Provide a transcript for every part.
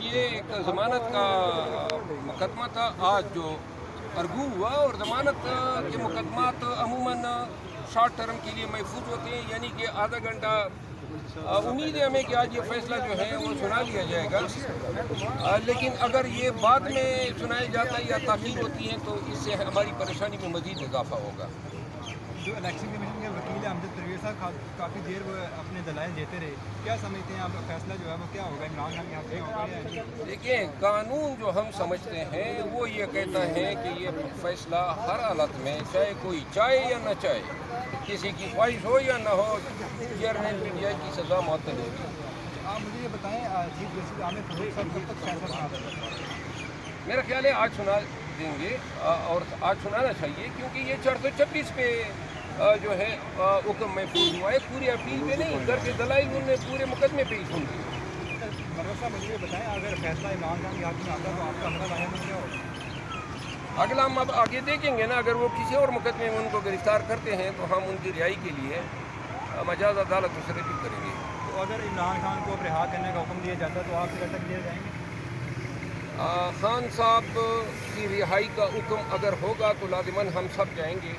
ये एक ज़मानत का मुकदमा था आज जो अर्गू हुआ, और ज़मानत के मुकदमात अमूमन शॉर्ट टर्म के लिए महफूज होते हैं, यानी कि आधा घंटा। उम्मीद है हमें कि आज ये फैसला जो है वो सुना लिया जाएगा, लेकिन अगर ये बाद में सुनाया जाता है या ताख़ीर होती है तो इससे हमारी परेशानी में मज़ीद इजाफा होगा। जो इलेक्शन कमीशन के वकील अमजद परवेज़ साहब काफ़ी देर वो अपने दलाइल देते रहे, क्या समझते हैं आप फैसला जो है वो क्या होगा, इमरान खान के हाथ में होगा या नहीं? देखिए, कानून जो हम समझते हैं वो ये कहता है कि ये फैसला हर हालत में, चाहे कोई चाहे या न चाहे, किसी की ख्वाहिश हो या न हो, चेयरमैन पीटीआई की सज़ा मुअत्तल होगी। आप मुझे ये बताएं, चीफ जस्टिस आमिर फारूक साहब कब तक फैसला सुना देंगे? मेरा ख्याल है आज सुना देंगे, और आज सुनाना चाहिए, क्योंकि ये 426 पे जो है हुक्म महफूज हुआ है, पूरी अपील पे नहीं, घर के दलाइल उन्होंने पूरे मुकदमे पे ही सुन दिए। मरवा मुझे ये बताएं, अगर फैसला इमरान खान के हाथ में आता तो आपका अगला लाया में क्या होगा? अगला हम अब आगे देखेंगे ना, अगर वो किसी और मुकदमे में उनको गिरफ्तार करते हैं तो हम उनकी रिहाई के लिए मजाज अदालत से रिव्यू करेंगे। तो अगर इमरान खान को रिहा करने का हुक्म दिया जाता तो आप फिर तक लिए जाएंगे? खान साहब की रिहाई का हुक्म अगर होगा तो लाजिमन हम सब जाएंगे,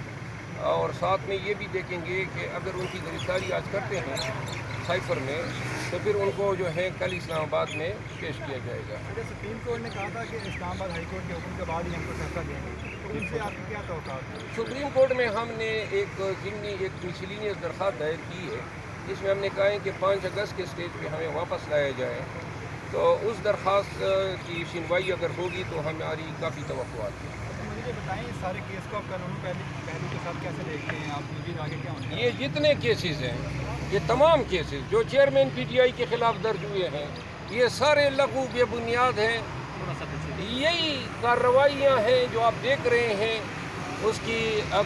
और साथ में ये भी देखेंगे कि अगर उनकी गिरफ्तारी आज करते हैं साइफर में तो फिर उनको जो है कल इस्लामाबाद में पेश किया जाएगा। अगर सुप्रीम कोर्ट ने कहा था कि इस्लामाबाद हाई कोर्ट के हुक्म के बाद ही हमको फैसला देंगे, तो उनसे आपकी क्या तवक्कात है? सुप्रीम कोर्ट में हमने एक मिसलिनियस दरख्वास्त दायर की है, जिसमें हमने कहा है कि 5 अगस्त के स्टेज पे हमें वापस लाया जाए, तो उस दरख्वास्त की सुनवाई अगर होगी तो हमारी काफ़ी तवक्कुआत है। मुझे ये बताएं, इस सारे केस को आप कानूनी पहलू के साथ कैसे देखते हैं आप? मुझे आगे क्या होना है? ये जितने केसेस हैं, ये तमाम केसेस जो चेयरमैन पीटीआई के ख़िलाफ़ दर्ज हुए हैं, ये सारे लघु बेबुनियाद हैं। यही कार्रवाइयाँ हैं जो आप देख रहे हैं, उसकी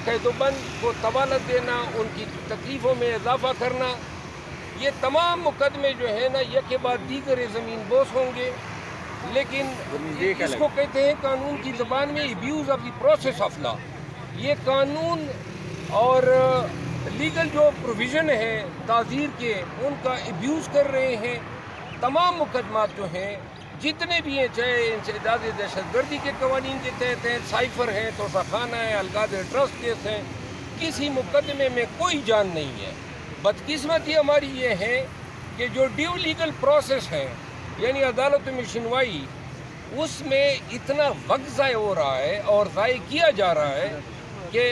कैदोबंद को तवालत देना, उनकी तकलीफ़ों में इजाफा करना, ये तमाम मुकदमे जो है ना एक के बाद दीगर ज़मीन बोस होंगे। लेकिन इसको कहते हैं कानून की ज़बान में abuse of the process of law. ये कानून और लीगल जो प्रोविज़न है ताज़ीर के, उनका एब्यूज़ कर रहे हैं। तमाम मुकदमात जो हैं जितने भी हैं, चाहे इंसदाद दहशतगर्दी के कवानीन के तहत हैं, साइफर हैं, तोशाखाना है, अलगाद ट्रस्ट केस हैं, किसी मुकदमे में कोई जान नहीं है। बदकिस्मती हमारी ये है कि जो ड्यू लीगल प्रोसेस है, यानी अदालत में सुनवाई, उसमें इतना वक्त ज़ाय हो रहा है और ज़ाय किया जा रहा है कि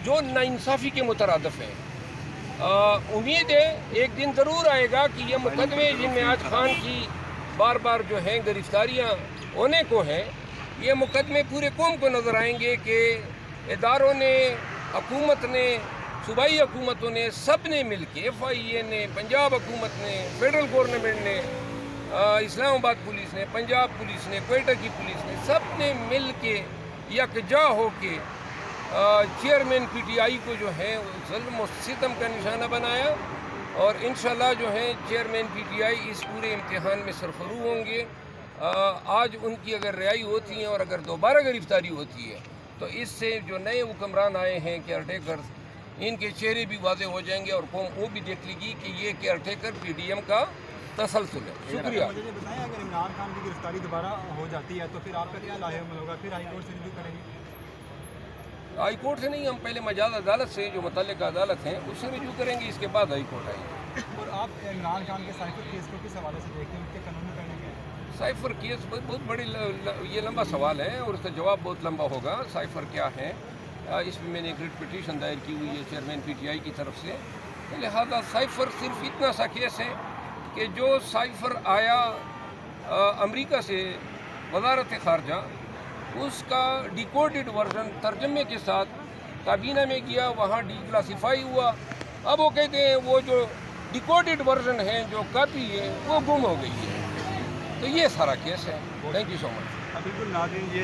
जो नाइंसाफ़ी के मुतरादिफ है। उम्मीद है एक दिन ज़रूर आएगा कि ये मुकदमे जिनमें आज खान की बार बार जो हैं गिरफ्तारियाँ होने को हैं, ये मुकदमे पूरे कौम को नज़र आएंगे कि इदारों ने, हुकूमत ने, सूबाई हुकूमतों ने, सब ने मिल के, FIA ने, पंजाब हुकूमत ने, फेडरल गवर्नमेंट ने, इस्लामाबाद पुलिस ने, पंजाब पुलिस ने, क्वेटा की पुलिस ने, सब ने मिल के यकजा हो के चेयरमैन पीटीआई को जो है ज़ुल्म और सितम का निशाना बनाया, और इंशाल्लाह जो है चेयरमैन पीटीआई इस पूरे इम्तिहान में सरफरू होंगे। आज उनकी अगर रिहाई होती है और अगर दोबारा गिरफ्तारी होती है तो इससे जो नए हुक्मरान आए हैं केयरटेकर्स, इनके चेहरे भी वाज़े हो जाएंगे और कौम वो भी देख लेगी कि ये केयरटेकर PDM का तसलसल है। शुक्रिया। मुझे बताएं, अगर इमरान खान की गिरफ्तारी दोबारा हो जाती है तो फिर आपका क्या लाहेअमल होगा? फिर हाई कोर्ट से रिव्यू करेंगे? हाई कोर्ट से नहीं, हम पहले मजाज अदालत से, जो मुतल्लिका अदालत है, उससे रिव्यू करेंगे, इसके बाद हाई कोर्ट आएगी। और आप इमरान खान के साइफर केस को किस हवाले से देखते हैं? उनके कानूनी पहलू क्या है? साइफर केस बहुत बड़ी ये लंबा सवाल है और उसका जवाब बहुत लंबा होगा। साइफर क्या है, इसमें मैंने एक रिट पिटीशन दायर की हुई है चेयरमैन पीटीआई की तरफ से। लिहाजा साइफर सिर्फ इतना सा केस है कि जो साइफर आया अमेरिका से वजारत ख़ारजा, उसका डिकोडेड वर्जन तर्जमे के साथ काबीना में गया, वहाँ डिक्लासीफाई हुआ। अब वो कहते हैं वो जो डिकोडेड वर्जन है, जो कॉपी है, वो गुम हो गई है। तो ये सारा केस है। Thank you so much. बिल्कुल नाज़रीन, ये